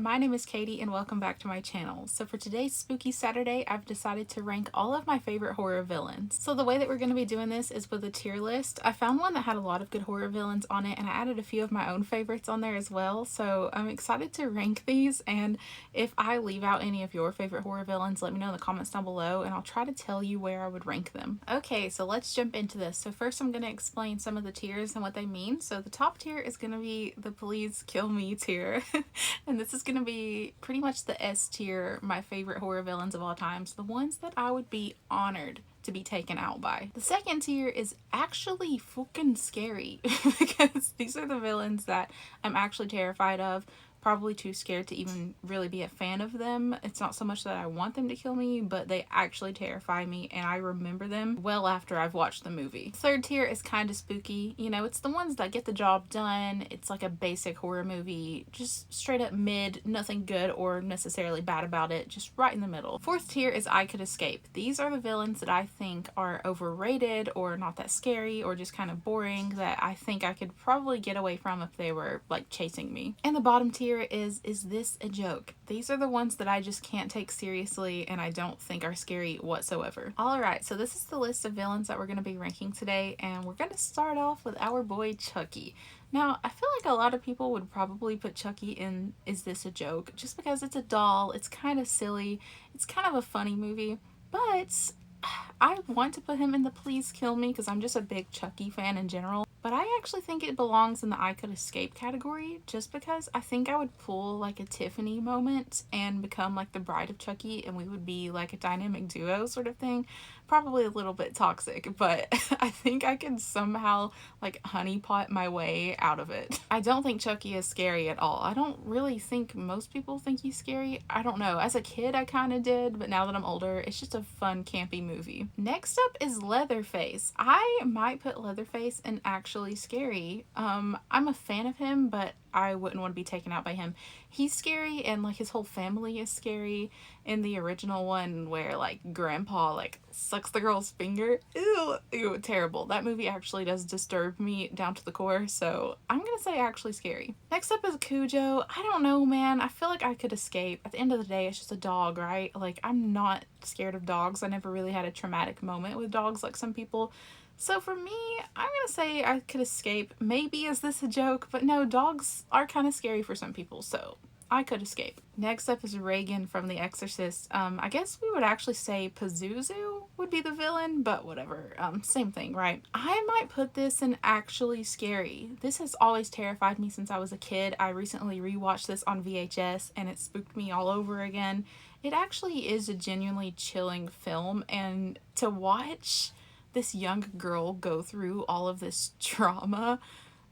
my name is Katie and welcome back to my channel. So for today's Spooky Saturday, I've decided to rank all of my favorite horror villains. So the way that we're going to be doing this is with a tier list. I found one that had a lot of good horror villains on it and I added a few of my own favorites on there as well. So I'm excited to rank these, and if I leave out any of your favorite horror villains, let me know in the comments down below and I'll try to tell you where I would rank them. Okay, so let's jump into this. So first I'm going to explain some of the tiers and what they mean. So the top tier is going to be the Please Kill Me tier. And this is going to be pretty much the S tier, my favorite horror villains of all time. So the ones that I would be honored to be taken out by. The second tier is actually fucking scary because these are the villains that I'm actually terrified of. Probably too scared to even really be a fan of them. It's not so much that I want them to kill me, but they actually terrify me and I remember them well after I've watched the movie. Third tier is kind of spooky. You know, it's the ones that get the job done. It's like a basic horror movie, just straight up mid, nothing good or necessarily bad about it, just right in the middle. Fourth tier is I Could Escape. These are the villains that I think are overrated or not that scary or just kind of boring, that I think I could probably get away from if they were like chasing me. And the bottom tier is this a joke? These are the ones that I just can't take seriously and I don't think are scary whatsoever. Alright, so this is the list of villains that we're going to be ranking today, and we're going to start off with our boy Chucky. Now, I feel like a lot of people would probably put Chucky in Is This a Joke? Just because it's a doll, it's kind of silly, it's kind of a funny movie, but I want to put him in the Please Kill Me because I'm just a big Chucky fan in general. But I actually think it belongs in the I Could Escape category just because I think I would pull like a Tiffany moment and become like the bride of Chucky and we would be like a dynamic duo sort of thing. Probably a little bit toxic, but I think I could somehow like honeypot my way out of it. I don't think Chucky is scary at all. I don't really think most people think he's scary. I don't know. As a kid I kind of did, but now that I'm older, it's just a fun campy movie. Next up is Leatherface. I might put Leatherface in actually scary. I'm a fan of him, but I wouldn't want to be taken out by him. He's scary and like his whole family is scary. In the original one where like grandpa like sucks the girl's finger, ew, terrible. That movie actually does disturb me down to the core, so I'm gonna say actually scary. Next up is Cujo. I don't know, man. I feel like I could escape. At the end of the day, it's just a dog, right? Like, I'm not scared of dogs. I never really had a traumatic moment with dogs like some people. So for me, I'm gonna say I could escape. Maybe Is This a Joke? But no, dogs are kind of scary for some people, so I could escape. Next up is Reagan from The Exorcist. I guess we would actually say Pazuzu would be the villain, but whatever. Same thing, right? I might put this in actually scary. This has always terrified me since I was a kid. I recently rewatched this on VHS and it spooked me all over again. It actually is a genuinely chilling film, and to watch this young girl go through all of this trauma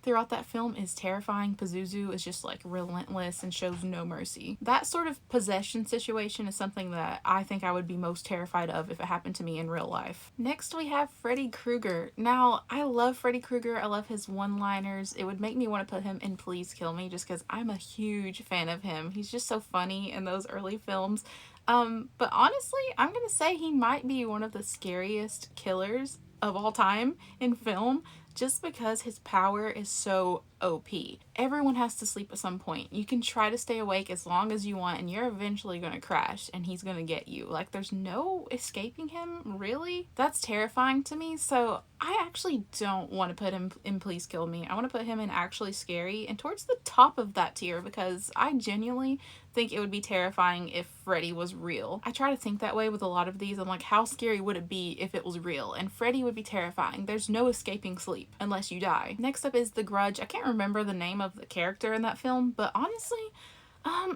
throughout that film is terrifying. Pazuzu is just like relentless and shows no mercy. That sort of possession situation is something that I think I would be most terrified of if it happened to me in real life. Next we have Freddy Krueger. Now, I love Freddy Krueger. I love his one-liners. It would make me want to put him in Please Kill Me just because I'm a huge fan of him. He's just so funny in those early films. But honestly, I'm gonna say he might be one of the scariest killers of all time in film just because his power is so OP. Everyone has to sleep at some point. You can try to stay awake as long as you want and you're eventually going to crash and he's going to get you. Like, there's no escaping him, really. That's terrifying to me, so I actually don't want to put him in Please Kill Me. I want to put him in actually scary and towards the top of that tier because I genuinely think it would be terrifying if Freddy was real. I try to think that way with a lot of these. I'm like, how scary would it be if it was real? And Freddy would be terrifying. There's no escaping sleep unless you die. Next up is The Grudge. I can't remember the name of the character in that film, but honestly,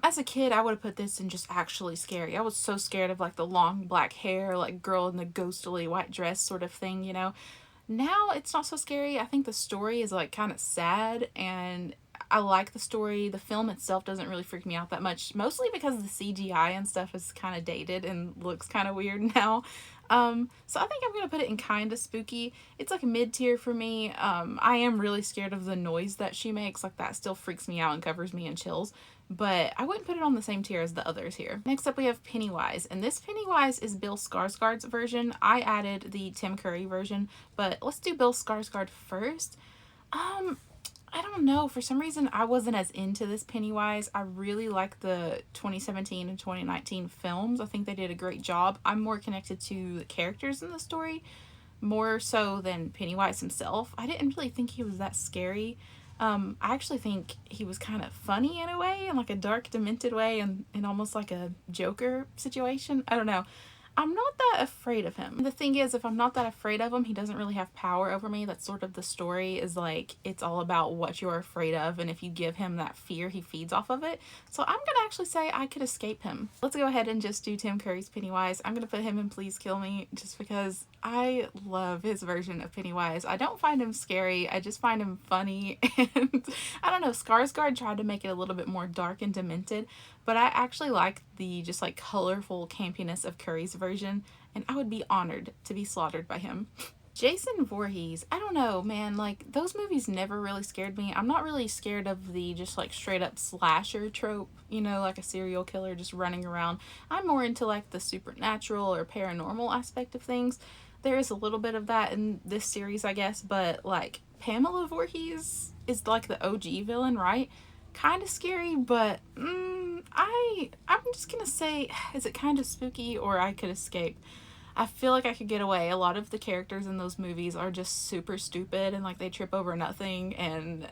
as a kid, I would have put this in just actually scary. I was so scared of like the long black hair, like girl in the ghostly white dress sort of thing, you know. Now it's not so scary. I think the story is like kind of sad and I like the story. The film itself doesn't really freak me out that much, mostly because the CGI and stuff is kind of dated and looks kind of weird now. So I think I'm gonna put it in kind of spooky. It's like mid-tier for me. I am really scared of the noise that she makes. Like, that still freaks me out and covers me in chills. But I wouldn't put it on the same tier as the others here. Next up we have Pennywise, and this Pennywise is Bill Skarsgård's version. I added the Tim Curry version, but let's do Bill Skarsgård first. I don't know. For some reason, I wasn't as into this Pennywise. I really like the 2017 and 2019 films. I think they did a great job. I'm more connected to the characters in the story, more so than Pennywise himself. I didn't really think he was that scary. I actually think he was kind of funny in a way, in like a dark, demented way, and almost like a Joker situation. I don't know. I'm not that afraid of him. The thing is, if I'm not that afraid of him, he doesn't really have power over me. That's sort of the story, is like, it's all about what you're afraid of, and if you give him that fear, he feeds off of it. So I'm gonna actually say I could escape him. Let's go ahead and just do Tim Curry's Pennywise. I'm gonna put him in Please Kill Me, just because I love his version of Pennywise. I don't find him scary, I just find him funny, and I don't know, Skarsgård tried to make it a little bit more dark and demented, but I actually like the just like colorful campiness of Curry's version, and I would be honored to be slaughtered by him. Jason Voorhees, I don't know, man, like, those movies never really scared me. I'm not really scared of the just like straight up slasher trope, you know, like a serial killer just running around. I'm more into like the supernatural or paranormal aspect of things. There is a little bit of that in this series, I guess, but like Pamela Voorhees is like the OG villain, right? Kind of scary, but I'm just gonna say, is it kind of spooky, or I could escape? I feel like I could get away. A lot of the characters in those movies are just super stupid, and like they trip over nothing, and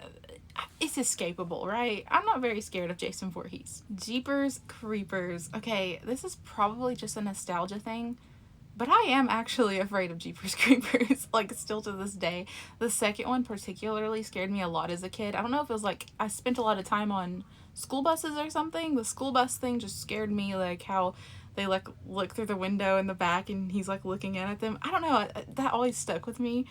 it's escapable, right? I'm not very scared of Jason Voorhees. Jeepers Creepers. Okay, this is probably just a nostalgia thing, but I am actually afraid of Jeepers Creepers, like, still to this day. The second one particularly scared me a lot as a kid. I don't know if it was like I spent a lot of time on school buses or something. The school bus thing just scared me, like how they like look through the window in the back and he's like looking in at them. I don't know, that always stuck with me.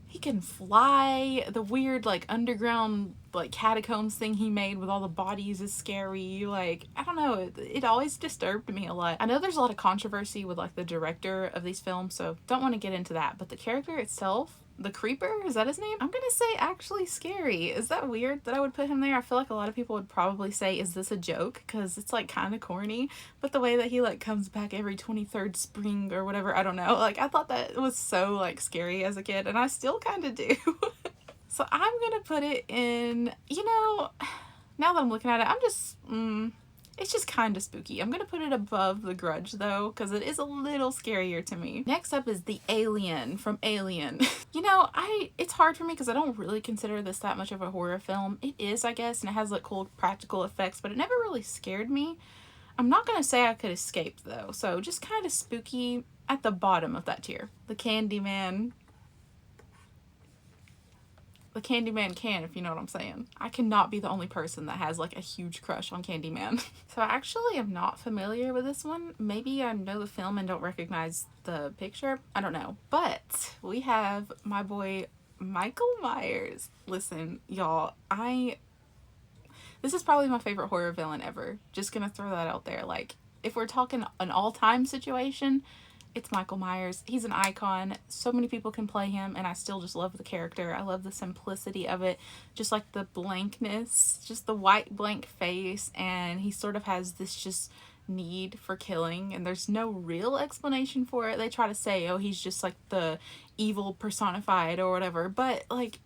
He can fly. The weird like underground like catacombs thing he made with all the bodies is scary. Like, I don't know, it always disturbed me a lot. I know there's a lot of controversy with like the director of these films, so don't want to get into that, but the character itself, the Creeper, is that his name? I'm gonna say actually scary. Is that weird that I would put him there? I feel like a lot of people would probably say, is this a joke? Because it's like kind of corny, but the way that he like comes back every 23rd spring or whatever, I don't know, like I thought that was so like scary as a kid, and I still kind of do. So I'm gonna put it in, you know, now that I'm looking at it, I'm just, it's just kind of spooky. I'm gonna put it above The Grudge though, because it is a little scarier to me. Next up is the Alien from Alien. You know, it's hard for me because I don't really consider this that much of a horror film. It is, I guess, and it has like cool practical effects, but it never really scared me. I'm not gonna say I could escape though, so just kind of spooky at the bottom of that tier. The Candyman. The Candyman can, if you know what I'm saying. I cannot be the only person that has like a huge crush on Candyman. So I actually am not familiar with this one. Maybe I know the film and don't recognize the picture. I don't know. But we have my boy Michael Myers. Listen, y'all, this is probably my favorite horror villain ever. Just gonna throw that out there. Like, if we're talking an all-time situation, it's Michael Myers. He's an icon. So many people can play him, and I still just love the character. I love the simplicity of it. Just like the blankness, just the white blank face, and he sort of has this just need for killing, and there's no real explanation for it. They try to say, oh, he's just like the evil personified or whatever, but like,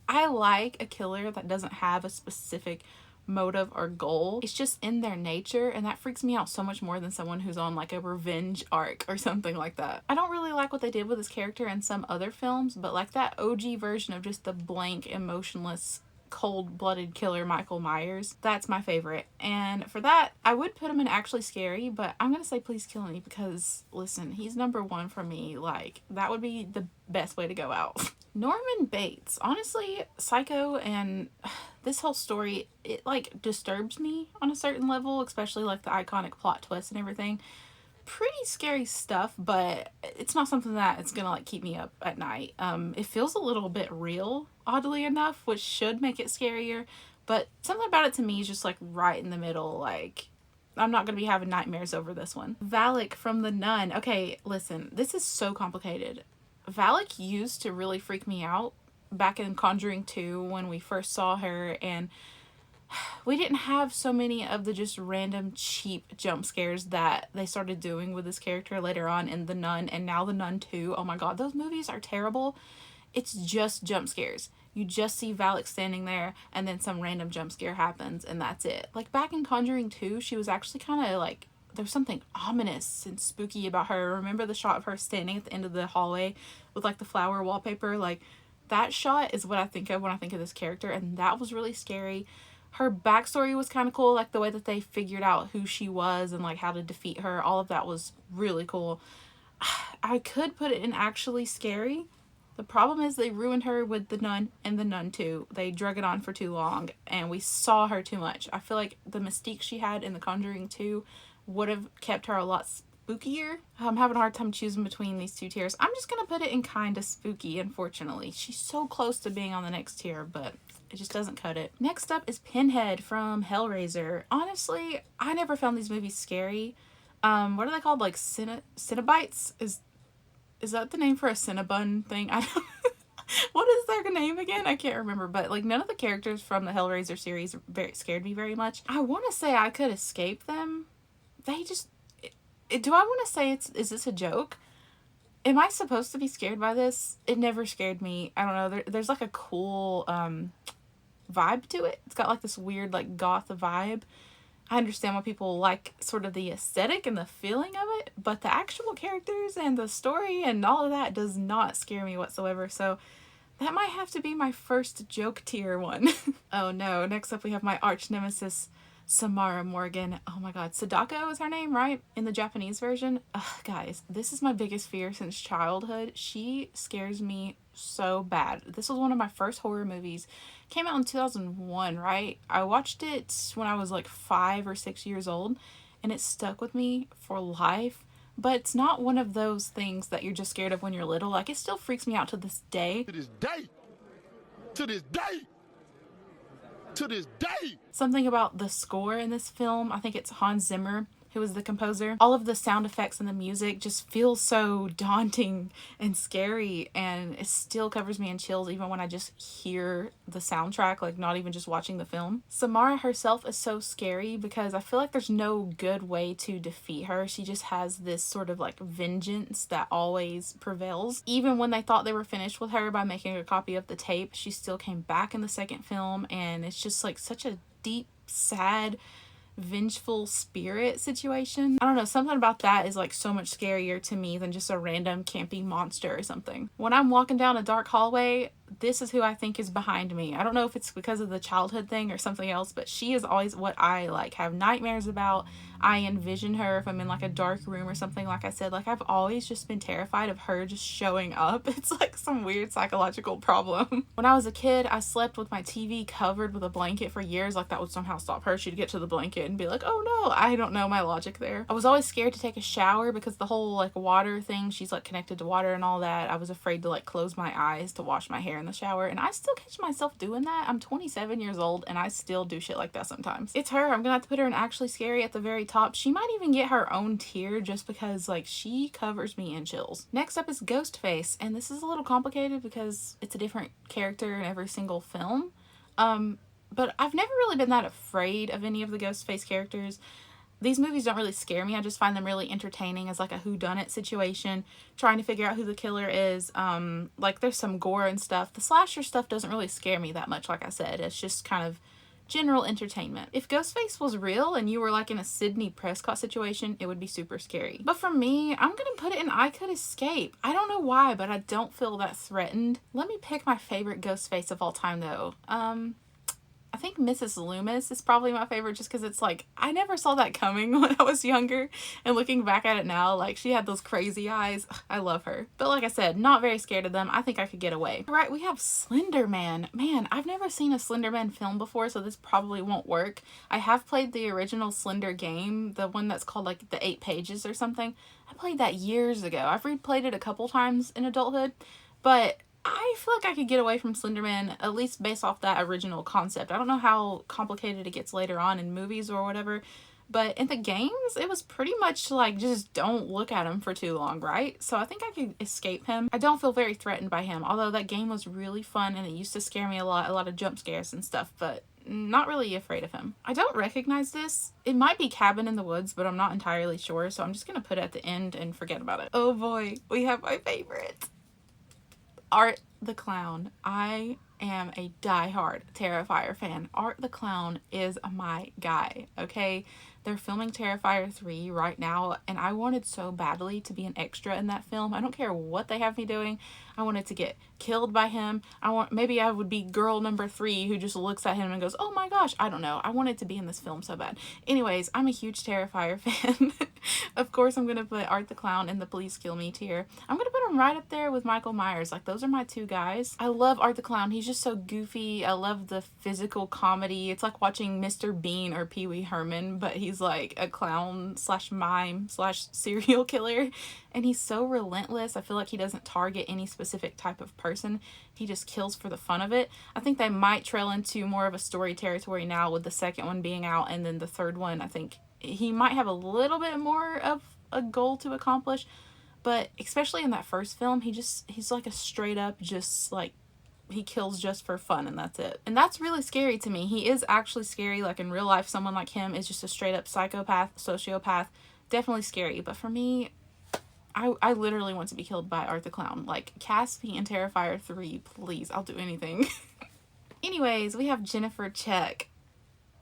I like a killer that doesn't have a specific motive or goal. It's just in their nature, and that freaks me out so much more than someone who's on like a revenge arc or something like that. I don't really like what they did with his character in some other films, but like that OG version of just the blank, emotionless, cold-blooded killer Michael Myers, that's my favorite. And for that, I would put him in Actually Scary, but I'm gonna say Please Kill Me because, listen, he's number one for me. Like, that would be the best way to go out. Norman Bates. Honestly, Psycho and this whole story, it like disturbs me on a certain level, especially like the iconic plot twist and everything. Pretty scary stuff, but it's not something that it's gonna like keep me up at night. It feels a little bit real, oddly enough, which should make it scarier, but something about it to me is just like right in the middle. Like, I'm not gonna be having nightmares over this one. Valak from The Nun. Okay, listen, this is so complicated. Valak used to really freak me out back in Conjuring 2 when we first saw her, and we didn't have so many of the just random cheap jump scares that they started doing with this character later on in The Nun, and now The Nun 2. Oh my god, those movies are terrible. It's just jump scares. You just see Valak standing there and then some random jump scare happens and that's it. Like back in Conjuring 2, she was actually kind of like, there's something ominous and spooky about her. Remember the shot of her standing at the end of the hallway with like the flower wallpaper? Like that shot is what I think of when I think of this character, and that was really scary. Her backstory was kind of cool, like the way that they figured out who she was and like how to defeat her. All of that was really cool. I could put it in actually scary. The problem is they ruined her with The Nun and The Nun 2. They drug it on for too long and we saw her too much. I feel like the mystique she had in The Conjuring 2 would have kept her a lot spookier. I'm having a hard time choosing between these two tiers. I'm just going to put it in kind of spooky, unfortunately. She's so close to being on the next tier, but it just doesn't cut it. Next up is Pinhead from Hellraiser. Honestly, I never found these movies scary. What are they called? Like Cinnabites? Is that the name for a Cinnabon thing? I don't what is their name again? I can't remember, but like none of the characters from the Hellraiser series scared me very much. I want to say I could escape them. They just... do I want to say is this a joke? Am I supposed to be scared by this? It never scared me. I don't know. There's like a cool vibe to it. It's got like this weird like goth vibe. I understand why people like sort of the aesthetic and the feeling of it, but the actual characters and the story and all of that does not scare me whatsoever. So that might have to be my first joke tier one. Oh no, next up we have my arch nemesis, Samara Morgan. Oh my god, Sadako is her name, right? In the Japanese version. Ugh, guys, this is my biggest fear since childhood. She scares me so bad. This was one of my first horror movies. Came out in 2001, right? I watched it when I was like 5 or 6 years old and it stuck with me for life. But it's not one of those things that you're just scared of when you're little. Like, it still freaks me out to this day. To this day! To this day! To this day! Something about the score in this film, I think it's Hans Zimmer who was the composer. All of the sound effects and the music just feels so daunting and scary, and it still covers me in chills even when I just hear the soundtrack, like not even just watching the film. Samara herself is so scary because I feel like there's no good way to defeat her. She just has this sort of like vengeance that always prevails. Even when they thought they were finished with her by making a copy of the tape, she still came back in the second film, and it's just like such a deep, sad, vengeful spirit situation. I don't know, something about that is like so much scarier to me than just a random campy monster or something. When I'm walking down a dark hallway, this is who I think is behind me. I don't know if it's because of the childhood thing or something else, but she is always what I like have nightmares about. I envision her if I'm in like a dark room or something. Like I said, like I've always just been terrified of her just showing up. It's like some weird psychological problem. When I was a kid, I slept with my TV covered with a blanket for years. Like that would somehow stop her. She'd get to the blanket and be like, oh no, I don't know my logic there. I was always scared to take a shower because the whole like water thing, she's like connected to water and all that. I was afraid to like close my eyes to wash my hair in the shower, and I still catch myself doing that. I'm 27 years old and I still do shit like that sometimes. It's her. I'm gonna have to put her in actually scary at the very top. She might even get her own tier just because like she covers me in chills. Next up is Ghostface, and this is a little complicated because it's a different character in every single film. But I've never really been that afraid of any of the Ghostface characters. These movies don't really scare me. I just find them really entertaining as like a whodunit situation, trying to figure out who the killer is. Like there's some gore and stuff. The slasher stuff doesn't really scare me that much, like I said. It's just kind of general entertainment. If Ghostface was real and you were like in a Sidney Prescott situation, it would be super scary. But for me, I'm gonna put it in I could escape. I don't know why, but I don't feel that threatened. Let me pick my favorite Ghostface of all time though. I think Mrs. Loomis is probably my favorite just because it's like, I never saw that coming when I was younger, and looking back at it now, like she had those crazy eyes. I love her. But like I said, not very scared of them. I think I could get away. All right, we have Slender Man. Man, I've never seen a Slender Man film before, so this probably won't work. I have played the original Slender game, the one that's called like the 8 Pages or something. I played that years ago. I've replayed it a couple times in adulthood, but I feel like I could get away from Slender Man, at least based off that original concept. I don't know how complicated it gets later on in movies or whatever, but in the games, it was pretty much like, just don't look at him for too long, right? So I think I could escape him. I don't feel very threatened by him, although that game was really fun and it used to scare me a lot of jump scares and stuff, but not really afraid of him. I don't recognize this. It might be Cabin in the Woods, but I'm not entirely sure, so I'm just gonna put it at the end and forget about it. Oh boy, we have my favorite. the Clown. I am a diehard Terrifier fan. Art the Clown is my guy, okay? They're filming Terrifier 3 right now, and I wanted so badly to be an extra in that film. I don't care what they have me doing. I wanted to get killed by him. Maybe I would be girl number 3 who just looks at him and goes, oh my gosh, I don't know. I wanted to be in this film so bad. Anyways, I'm a huge Terrifier fan. Of course, I'm going to put Art the Clown in the Please Kill Me tier. I'm going to put him right up there with Michael Myers. Like, those are my two guys. I love Art the Clown. He's just so goofy. I love the physical comedy. It's like watching Mr. Bean or Pee Wee Herman, but he's like a clown slash mime slash serial killer. And he's so relentless. I feel like he doesn't target any specific type of person. He just kills for the fun of it. I think they might trail into more of a story territory now with the second one being out, and then the third one, I think he might have a little bit more of a goal to accomplish. But especially in that first film, he's like a straight up just like, he kills just for fun and that's it. And that's really scary to me. He is actually scary. Like in real life, someone like him is just a straight up psychopath, sociopath. Definitely scary. But for me, I literally want to be killed by Art the Clown. Like, cast me in Terrifier 3, please. I'll do anything. Anyways, we have Jennifer Check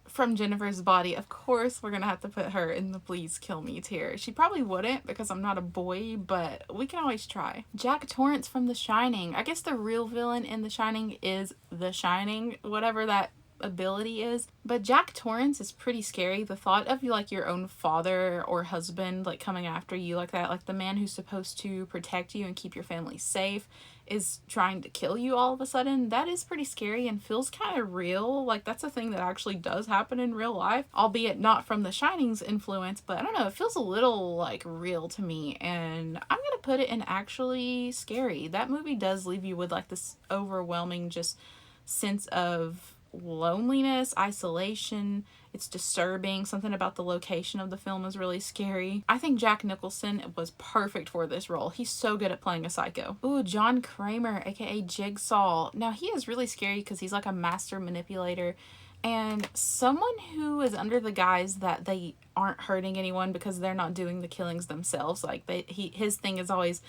from Jennifer's Body. Of course, we're gonna have to put her in the Please Kill Me tier. She probably wouldn't because I'm not a boy, but we can always try. Jack Torrance from The Shining. I guess the real villain in The Shining is The Shining, whatever that ability is. But Jack Torrance is pretty scary. The thought of like your own father or husband like coming after you like that, like the man who's supposed to protect you and keep your family safe, is trying to kill you all of a sudden, that is pretty scary and feels kind of real. Like, that's a thing that actually does happen in real life, albeit not from The Shining's influence, but I don't know, it feels a little like real to me, and I'm gonna put it in actually scary. That movie does leave you with like this overwhelming just sense of loneliness, isolation. It's disturbing. Something about the location of the film is really scary. I think Jack Nicholson was perfect for this role. He's so good at playing a psycho. Ooh, John Kramer, aka Jigsaw. Now, he is really scary because he's like a master manipulator and someone who is under the guise that they aren't hurting anyone because they're not doing the killings themselves. Like, his thing is always,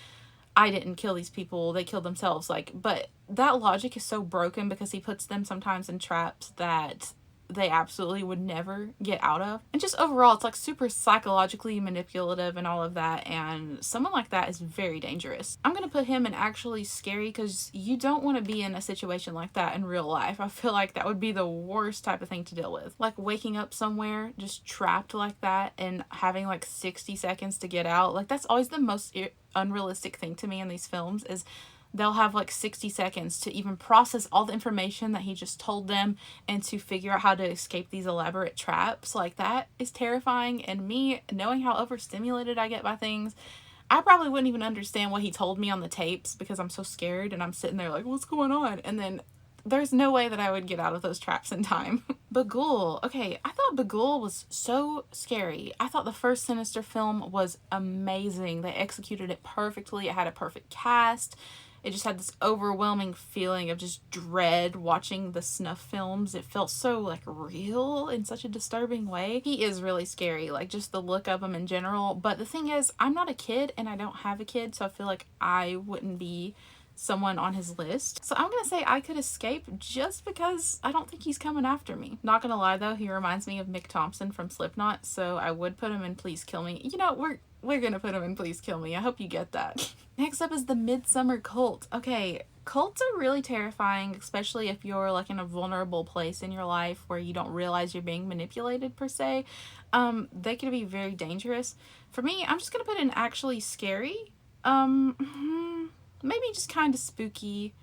I didn't kill these people, they killed themselves. Like, but that logic is so broken because he puts them sometimes in traps that they absolutely would never get out of. And just overall, it's like super psychologically manipulative and all of that, and someone like that is very dangerous. I'm gonna put him in actually scary because you don't want to be in a situation like that in real life. I feel like that would be the worst type of thing to deal with. Like waking up somewhere just trapped like that and having like 60 seconds to get out. Like, that's always the most unrealistic thing to me in these films, is they'll have like 60 seconds to even process all the information that he just told them and to figure out how to escape these elaborate traps. Like, that is terrifying. And me, knowing how overstimulated I get by things, I probably wouldn't even understand what he told me on the tapes because I'm so scared and I'm sitting there like, what's going on? And then there's no way that I would get out of those traps in time. Bagul. Okay, I thought Bagul was so scary. I thought the first Sinister film was amazing. They executed it perfectly. It had a perfect cast. It just had this overwhelming feeling of just dread watching the snuff films. It felt so like real in such a disturbing way. He is really scary, like just the look of him in general. But the thing is, I'm not a kid and I don't have a kid, so I feel like I wouldn't be someone on his list. So I'm gonna say I could escape just because I don't think he's coming after me. Not gonna lie though, he reminds me of Mick Thompson from Slipknot, so I would put him in Please Kill Me. You know, we're gonna put him in Please Kill Me. I hope you get that. Next up is the Midsummer Cult. Okay, cults are really terrifying, especially if you're like in a vulnerable place in your life where you don't realize you're being manipulated per se. They can be very dangerous. For me, I'm just gonna put in actually scary. Maybe just kind of spooky.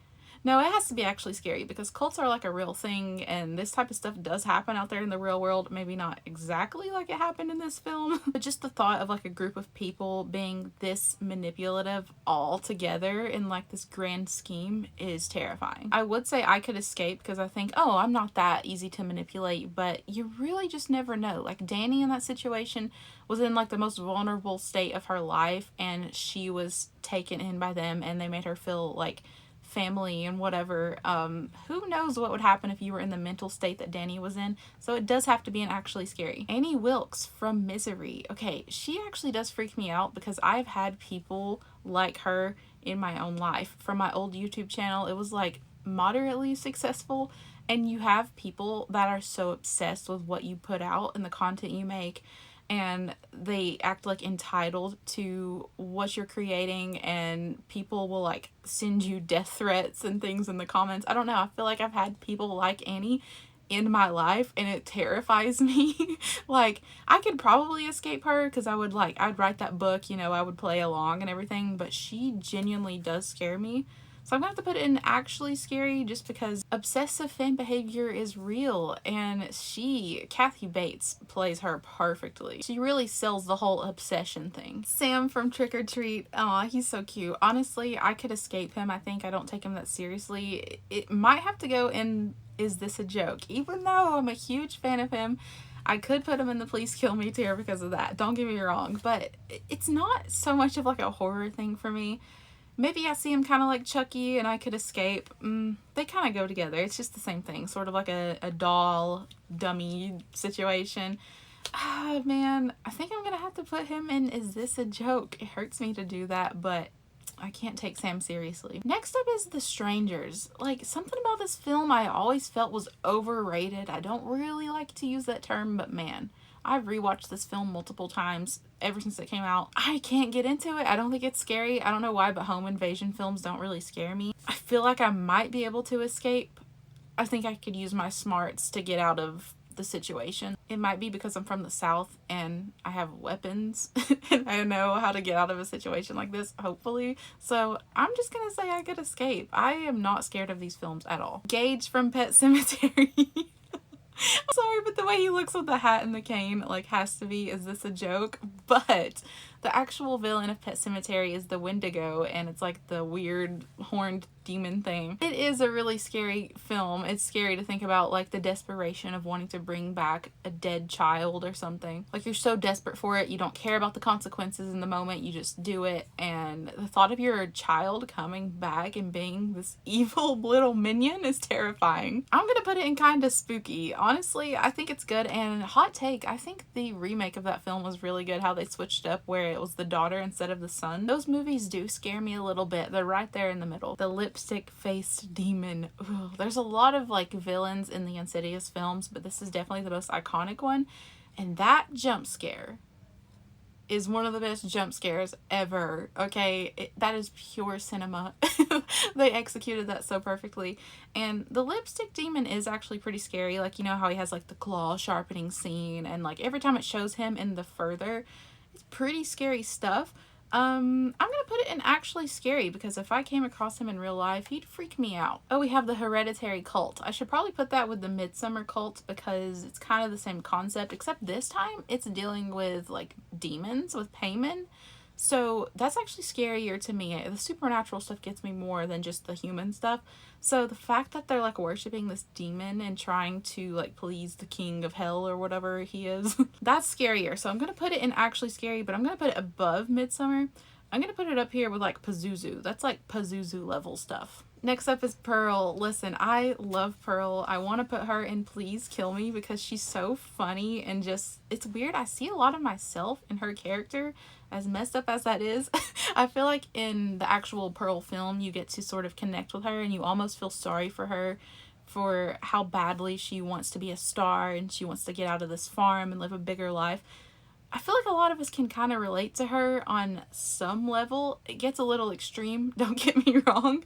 No, it has to be actually scary because cults are like a real thing and this type of stuff does happen out there in the real world. Maybe not exactly like it happened in this film, but just the thought of like a group of people being this manipulative all together in like this grand scheme is terrifying. I would say I could escape because I think, oh, I'm not that easy to manipulate, but you really just never know. Like Danny in that situation was in like the most vulnerable state of her life and she was taken in by them and they made her feel like family and whatever. Who knows what would happen if you were in the mental state that Danny was in. So it does have to be an actually scary. Annie Wilkes from Misery. Okay, she actually does freak me out because I've had people like her in my own life. From my old YouTube channel, it was like moderately successful, and you have people that are so obsessed with what you put out and the content you make, and they act like entitled to what you're creating, and people will like send you death threats and things in the comments. I don't know, I feel like I've had people like Annie in my life and it terrifies me. Like, I could probably escape her because I'd write that book, you know, I would play along and everything, but she genuinely does scare me. So I'm gonna have to put it in actually scary just because obsessive fan behavior is real, and Kathy Bates plays her perfectly. She really sells the whole obsession thing. Sam from Trick or Treat, aw, he's so cute. Honestly, I could escape him. I think I don't take him that seriously. It might have to go in Is This a Joke? Even though I'm a huge fan of him, I could put him in the Please Kill Me tier because of that. Don't get me wrong, but it's not so much of like a horror thing for me. Maybe I see him kind of like Chucky and I could escape. They kind of go together. It's just the same thing. Sort of like a doll dummy situation. Ah, man. I think I'm going to have to put him in Is This a Joke? It hurts me to do that, but I can't take Sam seriously. Next up is The Strangers. Like, something about this film I always felt was overrated. I don't really like to use that term, but man, I've rewatched this film multiple times ever since it came out. I can't get into it. I don't think it's scary. I don't know why, but home invasion films don't really scare me. I feel like I might be able to escape. I think I could use my smarts to get out of the situation. It might be because I'm from the South and I have weapons and I know how to get out of a situation like this, hopefully. So I'm just gonna say I could escape. I am not scared of these films at all. Gage from Pet Sematary. I'm sorry, but the way he looks with the hat and the cane, like, has to be, is this a joke? But the actual villain of Pet Sematary is the Wendigo, and it's like the weird horned demon thing. It is a really scary film. It's scary to think about, like, the desperation of wanting to bring back a dead child or something. Like, you're so desperate for it, you don't care about the consequences in the moment, you just do it, and the thought of your child coming back and being this evil little minion is terrifying. I'm gonna put it in kind of spooky. Honestly, I think it's good, and hot take, I think the remake of that film was really good, how they switched up where it was the daughter instead of the son. Those movies do scare me a little bit. They're right there in the middle. The lipstick-faced demon. Ugh. There's a lot of like villains in the Insidious films, but this is definitely the most iconic one, and that jump scare is one of the best jump scares ever. Okay, that is pure cinema. They executed that so perfectly. And the lipstick demon is actually pretty scary. Like, you know how he has like the claw sharpening scene, and like every time it shows him in the further, it's pretty scary stuff. I'm gonna put it in actually scary because if I came across him in real life, he'd freak me out. Oh, we have the hereditary cult. I should probably put that with the Midsummer cult because it's kind of the same concept, except this time it's dealing with like demons with paymen. So that's actually scarier to me. The supernatural stuff gets me more than just the human stuff. So the fact that they're like worshiping this demon and trying to like please the king of hell or whatever he is, that's scarier. So I'm going to put it in actually scary, but I'm going to put it above Midsummer. I'm going to put it up here with like Pazuzu. That's like Pazuzu level stuff. Next up is Pearl. Listen, I love Pearl. I want to put her in Please Kill Me because she's so funny and just, it's weird. I see a lot of myself in her character, as messed up as that is. I feel like in the actual Pearl film, you get to sort of connect with her and you almost feel sorry for her for how badly she wants to be a star and she wants to get out of this farm and live a bigger life. I feel like a lot of us can kind of relate to her on some level. It gets a little extreme, don't get me wrong,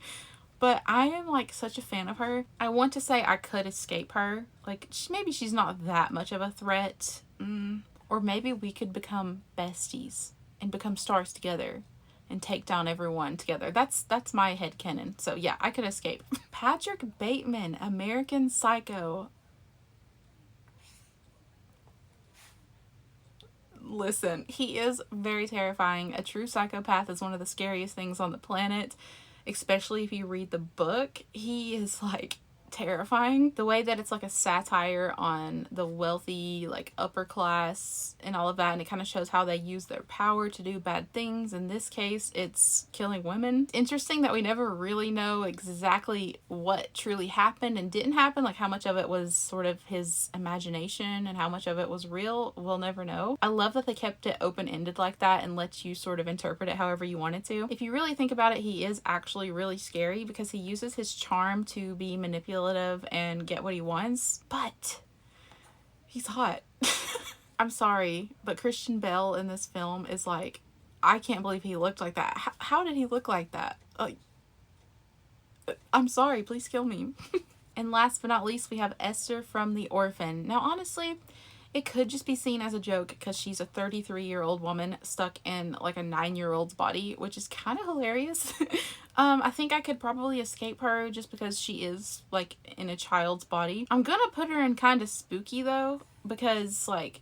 but I am like such a fan of her. I want to say I could escape her. Like, maybe she's not that much of a threat. Or maybe we could become besties and become stars together and take down everyone together. That's my headcanon. So yeah, I could escape. Patrick Bateman, American Psycho. Listen, he is very terrifying. A true psychopath is one of the scariest things on the planet, especially if you read the book. He is like terrifying. The way that it's like a satire on the wealthy, like upper class and all of that, and it kind of shows how they use their power to do bad things. In this case, it's killing women. Interesting that we never really know exactly what truly happened and didn't happen, like how much of it was sort of his imagination and how much of it was real. We'll never know. I love that they kept it open-ended like that and let you sort of interpret it however you wanted to. If you really think about it, he is actually really scary because he uses his charm to be manipulative and get what he wants, but he's hot. I'm sorry, but Christian Bale in this film is like, I can't believe he looked like that. How did he look like that? Like, I'm sorry, please kill me. And last but not least, we have Esther from The Orphan. Now, honestly, it could just be seen as a joke because she's a 33-year-old woman stuck in like a 9-year-old's body, which is kind of hilarious. I think I could probably escape her just because she is like in a child's body. I'm gonna put her in kind of spooky though, because like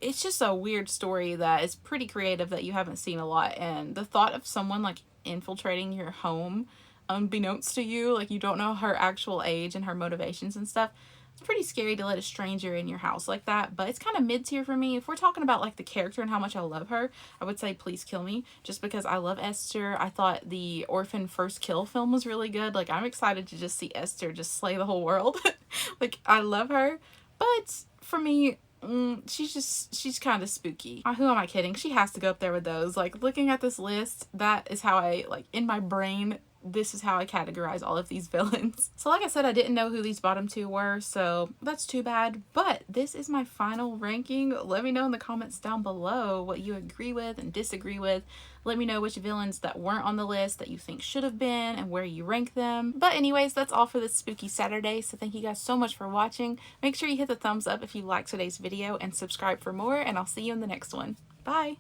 it's just a weird story that is pretty creative that you haven't seen a lot, and the thought of someone like infiltrating your home unbeknownst to you, like you don't know her actual age and her motivations and stuff. It's pretty scary to let a stranger in your house like that, but it's kind of mid-tier for me. If we're talking about like the character and how much I love her, I would say please kill me, just because I love Esther. I thought the Orphan First Kill film was really good. Like, I'm excited to just see Esther just slay the whole world. Like, I love her, but for me, she's kind of spooky. Who am I kidding? She has to go up there with those. Like, looking at this list, that is how I, like, in my brain, this is how I categorize all of these villains. So like I said, I didn't know who these bottom two were, so that's too bad. But this is my final ranking. Let me know in the comments down below what you agree with and disagree with. Let me know which villains that weren't on the list that you think should have been and where you rank them. But anyways, that's all for this spooky Saturday. So thank you guys so much for watching. Make sure you hit the thumbs up if you liked today's video and subscribe for more, and I'll see you in the next one. Bye!